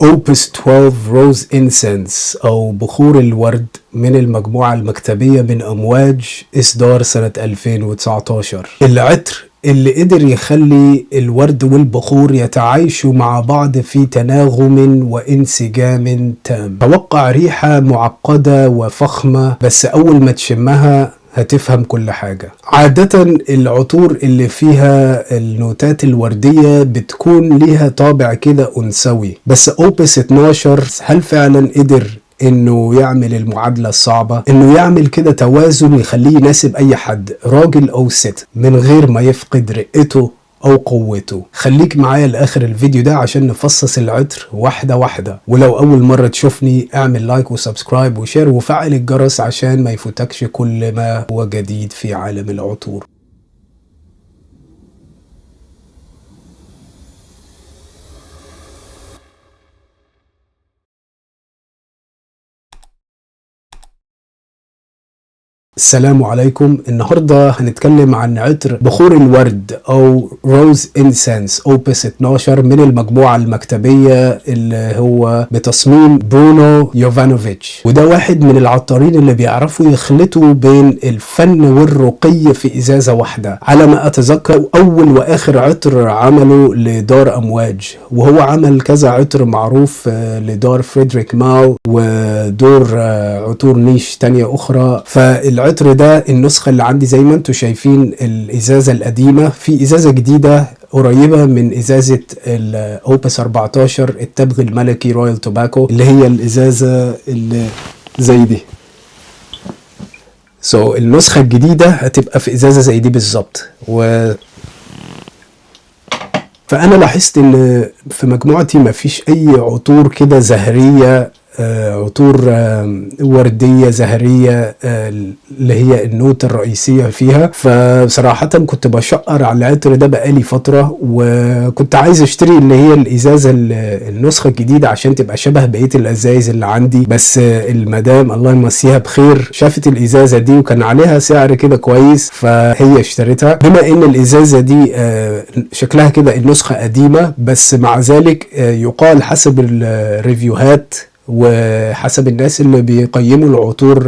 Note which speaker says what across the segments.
Speaker 1: اوبس 12 روز انسنس او بخور الورد من المجموعة المكتبية من امواج اصدار سنة 2019. العطر اللي قدر يخلي الورد والبخور يتعايشوا مع بعض في تناغم وانسجام تام. توقع ريحة معقدة وفخمة، بس اول ما تشمها هتفهم كل حاجة. عادة العطور اللي فيها النوتات الوردية بتكون ليها طابع كده أنثوي، بس اوبس 12 هل فعلا قدر انه يعمل المعادلة الصعبة، انه يعمل كده توازن يخليه يناسب اي حد راجل او ست من غير ما يفقد رقته او قوته؟ خليك معايا لاخر الفيديو ده عشان نفصص العطر واحدة واحدة. ولو اول مرة تشوفني اعمل لايك وسبسكرايب وشير وفعل الجرس عشان ما يفوتكش كل ما هو جديد في عالم العطور. السلام عليكم. النهاردة هنتكلم عن عطر بخور الورد او روز انسنس اوبس 12 من المجموعة المكتبية اللي هو بتصميم برونو يوفانوفيتش، وده واحد من العطارين اللي بيعرفوا يخلطوا بين الفن والرقي في ازازة واحدة. على ما اتذكر اول واخر عطر عمله لدار امواج، وهو عمل كذا عطر معروف لدار فريدريك ماو ودور عطور نيش تانية اخرى. فالعطر ده النسخة اللي عندي زي ما انتم شايفين الازازة القديمة، في ازازة جديدة قريبة من ازازة الاوبس 14 التبغ الملكي رويال توباكو، اللي هي الازازة اللي زي دي. النسخة الجديدة هتبقى في ازازة زي دي بالظبط. فانا لاحظت ان في مجموعتي مفيش اي عطور كده زهرية، عطور وردية زهرية اللي هي النوتة الرئيسية فيها. فبصراحة كنت بشقر على العطر ده بقالي فترة، وكنت عايز اشتري اللي هي الازازة النسخة الجديدة عشان تبقى شبه بقية الازايز اللي عندي. بس المدام الله يمسيها بخير شافت الازازة دي وكان عليها سعر كده كويس فهي اشتريتها. بما ان الازازة دي شكلها كده النسخة قديمة، بس مع ذلك يقال حسب الريفيوهات وحسب الناس اللي بيقيموا العطور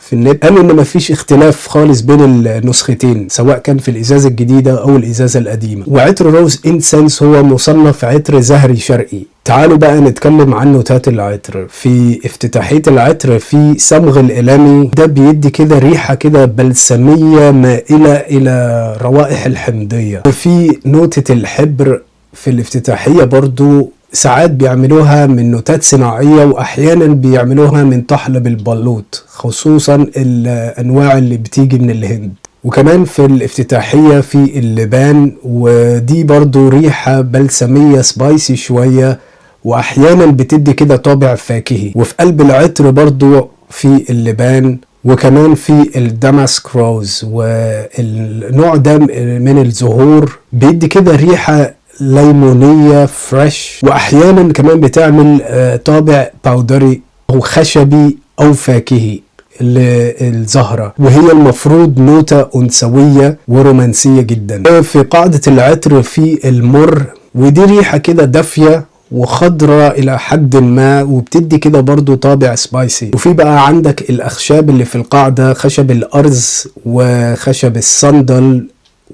Speaker 1: في النت قالوا ان مفيش اختلاف خالص بين النسختين، سواء كان في الازازه الجديده او الازازه القديمه. وعطر روز انسنس هو مصنف عطر زهري شرقي. تعالوا بقى نتكلم عن نوتات العطر. في افتتاحيه العطر في صمغ الالامي ده بيدي كده ريحه كده بلسميه مائله الى روائح الحمضيه. وفي نوتة الحبر في الافتتاحيه برضو ساعات بيعملوها من نوتات صناعية، وأحيانا بيعملوها من طحلب البلوط، خصوصا الأنواع اللي بتيجي من الهند. وكمان في الافتتاحية في اللبان، ودي برضو ريحة بلسمية سبايسي شوية، وأحيانا بتدي كده طابع فاكهي. وفي قلب العطر برضو في اللبان، وكمان في الدماسك روز، والنوع ده من الزهور بيدي كده ريحة ليمونية فريش، واحيانا كمان بتعمل طابع باودري او خشبي او فاكهي للزهرة، وهي المفروض نوتة انثوية ورومانسية جدا. في قاعدة العطر في المر، ودي ريحة كده دافية وخضرة الى حد ما، وبتدي كده برضو طابع سبايسي. وفي بقى عندك الاخشاب اللي في القاعدة، خشب الارز وخشب الصندل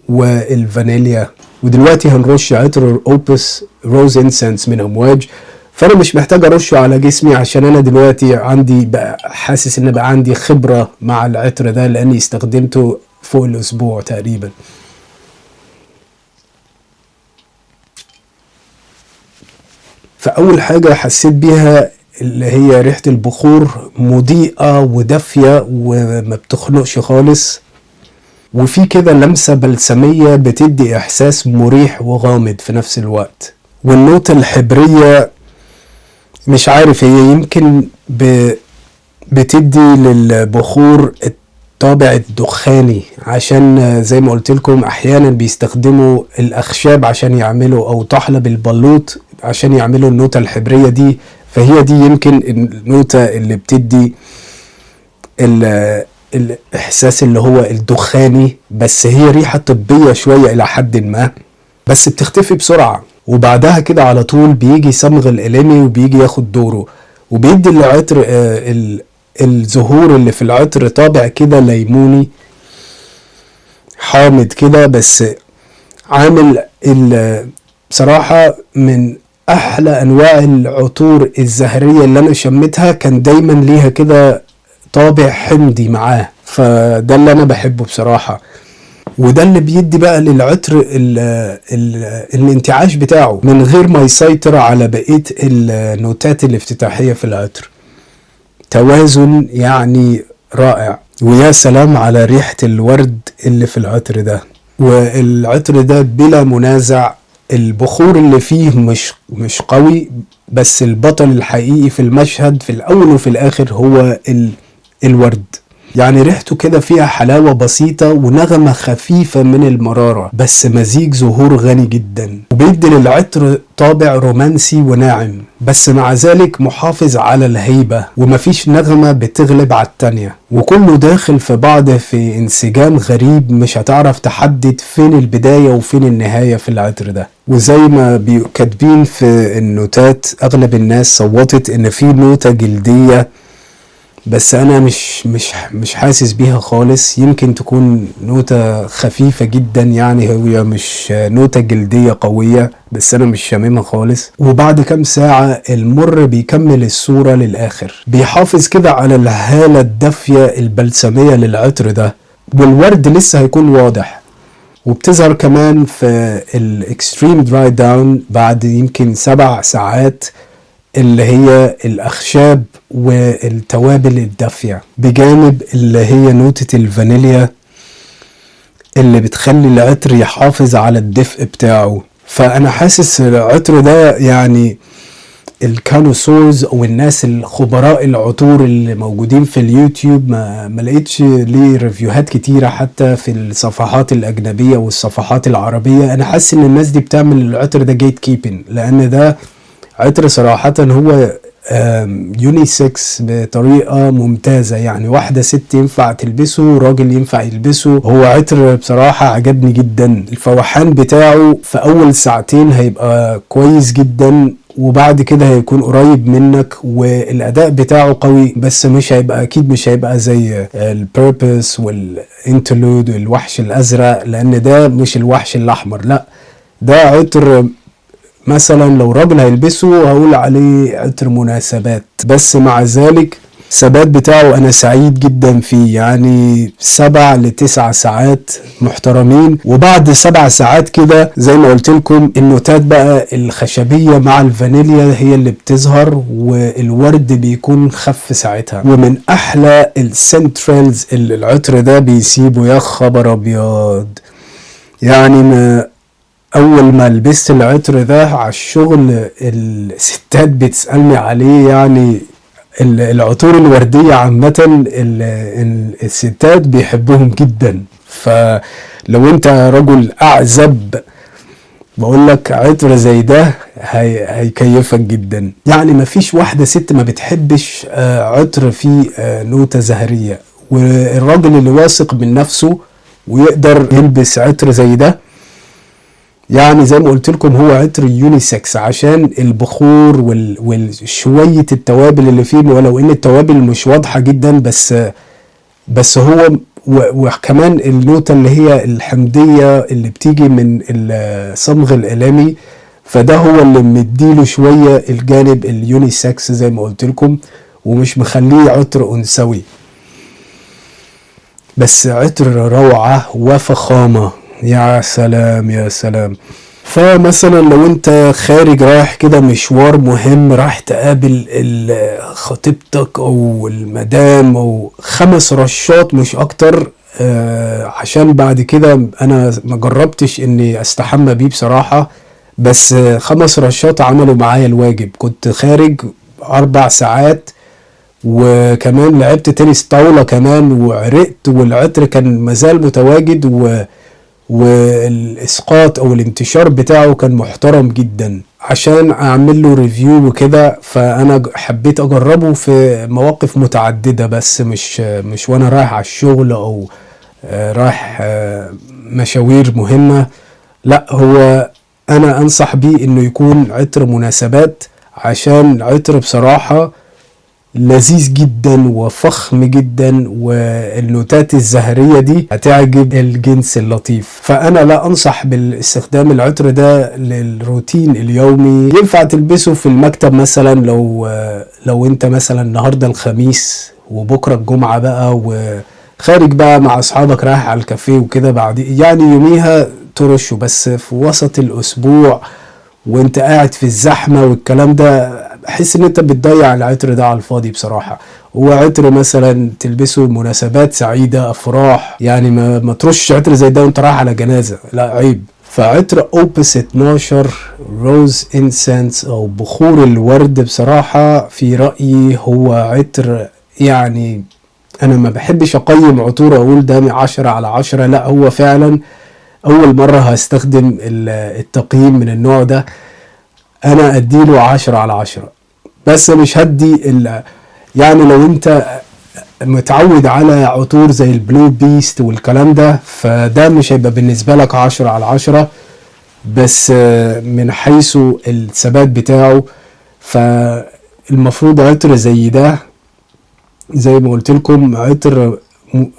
Speaker 1: والفانيليا. ودلوقتي هنرش عطر اوبس روز انسنس من امواج. فانا مش محتاج ارشه على جسمي عشان انا دلوقتي عندي بقى حاسس ان بقى عندي خبرة مع العطر ده، لاني استخدمته فوق الاسبوع تقريبا. فاول حاجة حسيت بيها اللي هي ريحة البخور مضيئة ودافية وما بتخنقش خالص، وفي كده لمسة بلسمية بتدي احساس مريح وغامض في نفس الوقت. والنوتة الحبرية مش عارف، هي يمكن بتدي للبخور الطابع الدخاني، عشان زي ما قلت لكم احيانا بيستخدموا الاخشاب عشان يعملوا او طحلب البلوط عشان يعملوا النوتة الحبرية دي. فهي دي يمكن النوتة اللي بتدي الاحساس اللي هو الدخاني، بس هي ريحة طبية شوية الى حد ما، بس بتختفي بسرعة. وبعدها كده على طول بيجي صمغ الإليمي وبيجي ياخد دوره، وبيدي العطر الزهور اللي في العطر طابع كده ليموني حامض كده، بس عامل بصراحة من أحلى أنواع العطور الزهرية اللي أنا شمتها. كان دايما ليها كده طابع حمضي معاه، فده اللي أنا بحبه بصراحة، وده اللي بيدي بقى للعطر الانتعاش بتاعه من غير ما يسيطر على بقية النوتات الافتتاحية في العطر. توازن يعني رائع. ويا سلام على ريحة الورد اللي في العطر ده. والعطر ده بلا منازع البخور اللي فيه مش قوي، بس البطل الحقيقي في المشهد في الأول وفي الآخر هو الورد. يعني ريحته كده فيها حلاوة بسيطة ونغمة خفيفة من المرارة، بس مزيج زهور غني جدا، وبيدي للعطر طابع رومانسي وناعم، بس مع ذلك محافظ على الهيبة، ومفيش نغمة بتغلب على التانية، وكله داخل في بعض في انسجام غريب مش هتعرف تحدد فين البداية وفين النهاية في العطر ده. وزي ما كاتبين في النوتات، اغلب الناس صوتت ان في نوتة جلدية، بس انا مش حاسس بيها خالص. يمكن تكون نوتة خفيفة جدا، يعني هي مش نوتة جلدية قوية، بس انا مش شاممها خالص. وبعد كام ساعة المر بيكمل الصورة للاخر، بيحافظ كده على الهالة الدافية البلسمية للعطر ده، والورد لسه هيكون واضح. وبتظهر كمان في الاكستريم دراي داون بعد يمكن 7 ساعات، اللي هي الأخشاب والتوابل الدافية، بجانب اللي هي نوتة الفانيليا اللي بتخلي العطر يحافظ على الدفء بتاعه. فأنا حاسس العطر ده يعني الكانوسورز أو الناس الخبراء العطور اللي موجودين في اليوتيوب ما لقيتش ليه ريفيوهات كتيرة حتى في الصفحات الأجنبية والصفحات العربية. أنا حاسس إن الناس دي بتعمل العطر ده جيت كيبن، لأن ده عطر صراحة هو يونيسكس بطريقة ممتازة. يعني واحدة ست ينفع تلبسه، راجل ينفع يلبسه. هو عطر بصراحة عجبني جدا. الفوحان بتاعه في أول ساعتين هيبقى كويس جدا، وبعد كده هيكون قريب منك، والأداء بتاعه قوي، بس مش هيبقى أكيد مش هيبقى زي البيربس والانترلود والوحش الأزرق، لأن ده مش الوحش الأحمر، لا ده عطر مثلا لو راجل هيلبسه هقول عليه عطر مناسبات. بس مع ذلك الثبات بتاعه انا سعيد جدا فيه، يعني 7 ل9 ساعات محترمين. وبعد 7 ساعات كده زي ما قلت لكم النوتات بقى الخشبية مع الفانيليا هي اللي بتظهر، والورد بيكون خف ساعتها. ومن احلى السنترالز اللي العطر ده بيسيبه، يا خبر ابيض. يعني اول ما لبست العطر ده على الشغل الستات بتسألني عليه. يعني العطور الوردية عامة الستات بيحبوهم جدا، فلو انت رجل اعزب بقول لك عطر زي ده هيكيفك جدا. يعني مفيش واحدة ست ما بتحبش عطر فيه نوتة زهرية، والراجل اللي واثق من نفسه ويقدر يلبس عطر زي ده، يعني زي ما قلت لكم هو عطر يونيسكس عشان البخور وشوية التوابل اللي فيه، ولو ان التوابل مش واضحة جدا، بس هو وكمان النوتة اللي هي الحمضية اللي بتيجي من الصمغ الإلامي، فده هو اللي مديله شوية الجانب اليونيسكس زي ما قلت لكم، ومش مخليه عطر أنثوي. بس عطر روعة وفخامة، يا سلام يا سلام. فمثلا لو انت خارج رايح كده مشوار مهم، رايح تقابل خطيبتك او المدام، او 5 رشات مش اكتر، عشان بعد كده انا ما جربتش اني استحمى بيه بصراحة، بس 5 رشات عملوا معايا الواجب. كنت خارج 4 ساعات، وكمان لعبت تنس طاولة كمان وعرقت، والعطر كان مازال متواجد، والاسقاط او الانتشار بتاعه كان محترم جدا. عشان اعمل له ريفيو وكده، فانا حبيت اجربه في مواقف متعددة، بس مش وانا رايح على الشغل او رايح مشاوير مهمة. لا، هو انا انصح بيه انه يكون عطر مناسبات، عشان عطر بصراحة لذيذ جدا وفخم جدا، والنوتات الزهرية دي هتعجب الجنس اللطيف. فأنا لا أنصح بالاستخدام العطر ده للروتين اليومي. ينفع تلبسه في المكتب مثلا لو انت مثلا النهاردة الخميس وبكرة الجمعة بقى، وخارج بقى مع أصحابك رايح على الكافيه وكده، بعد يعني يوميها ترشه. بس في وسط الأسبوع وانت قاعد في الزحمة والكلام ده، احس ان انت بتضيع العطر ده على الفاضي بصراحة. هو عطر مثلا تلبسه مناسبات سعيدة، افراح، يعني ما ترش عطر زي ده وانت رايح على جنازة، لا عيب. فعطر اوبس 12 روز انسنس او بخور الورد بصراحة في رأيي هو عطر، يعني انا ما بحبش اقيم عطور اقول ده 10/10، لا هو فعلا اول مرة هستخدم التقييم من النوع ده، انا اديله 10/10. بس مش هدي يعني لو انت متعود على عطور زي البلو بيست والكلام ده، فده مش هيبقى بالنسبة لك 10/10. بس من حيث الثبات بتاعه، فالمفروض عطر زي ده زي ما قلت لكم عطر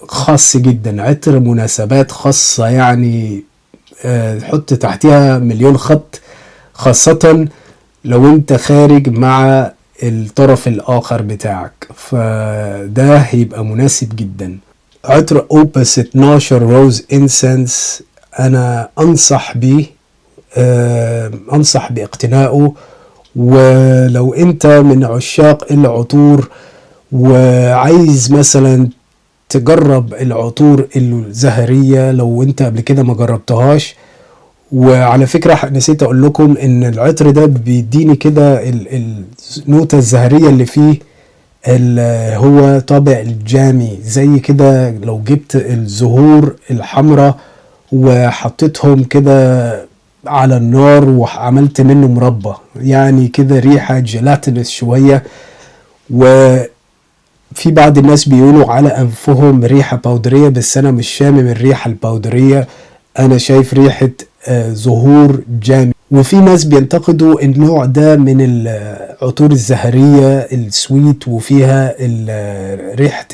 Speaker 1: خاص جدا، عطر مناسبات خاصة، يعني حط تحتها مليون خط، خاصة لو انت خارج مع الطرف الاخر بتاعك، فده هيبقى مناسب جدا. عطر اوبس 12 روز انسنس انا انصح بيه، انصح باقتنائه. ولو انت من عشاق العطور وعايز مثلا تجرب العطور الزهرية لو انت قبل كده ما جربتهاش، وعلى فكرة نسيت اقول لكم ان العطر ده بيديني كده النوتة الزهرية اللي فيه هو طابع الجامي، زي كده لو جبت الزهور الحمراء وحطيتهم كده على النار وعملت منه مربى، يعني كده ريحة جيلاتينس شوية. وفي بعض الناس بيقولوا على انفهم ريحة باودرية، بس انا مش شامم الريحة الباودرية، انا شايف ريحة زهور جامي. وفي ناس بينتقدوا النوع ده من العطور الزهرية السويت وفيها ريحة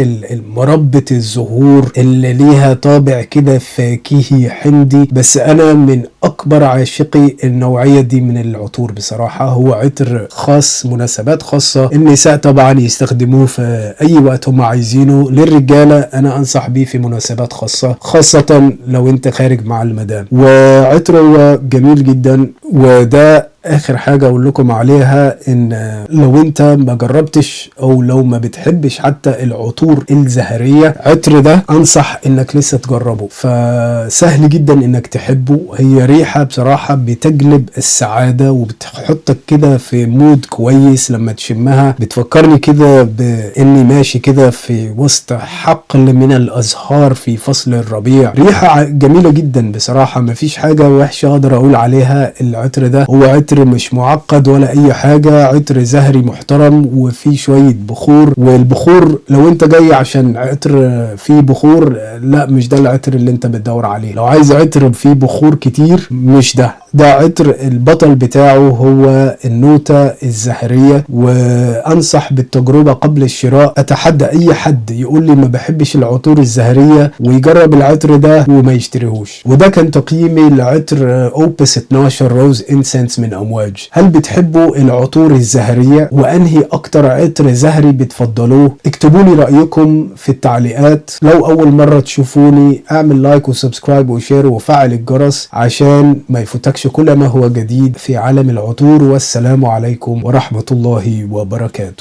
Speaker 1: مربة الزهور اللي ليها طابع كده فاكهي حمضي، بس انا من اكبر عاشقي النوعية دي من العطور بصراحة. هو عطر خاص، مناسبات خاصة، النساء طبعا يستخدموه في اي وقت هم عايزينه، للرجالة انا انصح بيه في مناسبات خاصة، خاصة لو انت خارج مع المدام. وعطر هو جميل جدا. وده اخر حاجة اقول لكم عليها، ان لو انت ما جربتش او لو ما بتحبش حتى العطور الزهرية، عطر ده انصح انك لسه تجربه، فسهل جدا انك تحبه. هي ريحة بصراحة بتجلب السعادة وبتحطك كده في مود كويس، لما تشمها بتفكرني كده باني ماشي كده في وسط حقل من الازهار في فصل الربيع. ريحة جميلة جدا بصراحة، مفيش حاجة وحشة اقدر اقول عليها. العطر ده هو عطر مش معقد ولا اي حاجة، عطر زهري محترم وفيه شوية بخور. والبخور لو انت جاي عشان عطر فيه بخور، لا مش ده العطر اللي انت بتدور عليه. لو عايز عطر فيه بخور كتير مش ده عطر البطل بتاعه هو النوتة الزهرية. وانصح بالتجربة قبل الشراء. اتحدى اي حد يقول لي ما بحبش العطور الزهرية ويجرب العطر ده وما يشتريهوش. وده كان تقييمي لعطر اوبس 12 روز انسنس من امواج. هل بتحبوا العطور الزهرية؟ وانهي اكتر عطر زهري بتفضلوه؟ اكتبوا لي رأيكم في التعليقات. لو اول مرة تشوفوني اعمل لايك وسبسكرايب وشير وفعل الجرس عشان ما يفوتكش كل ما هو جديد في عالم العطور. والسلام عليكم ورحمة الله وبركاته.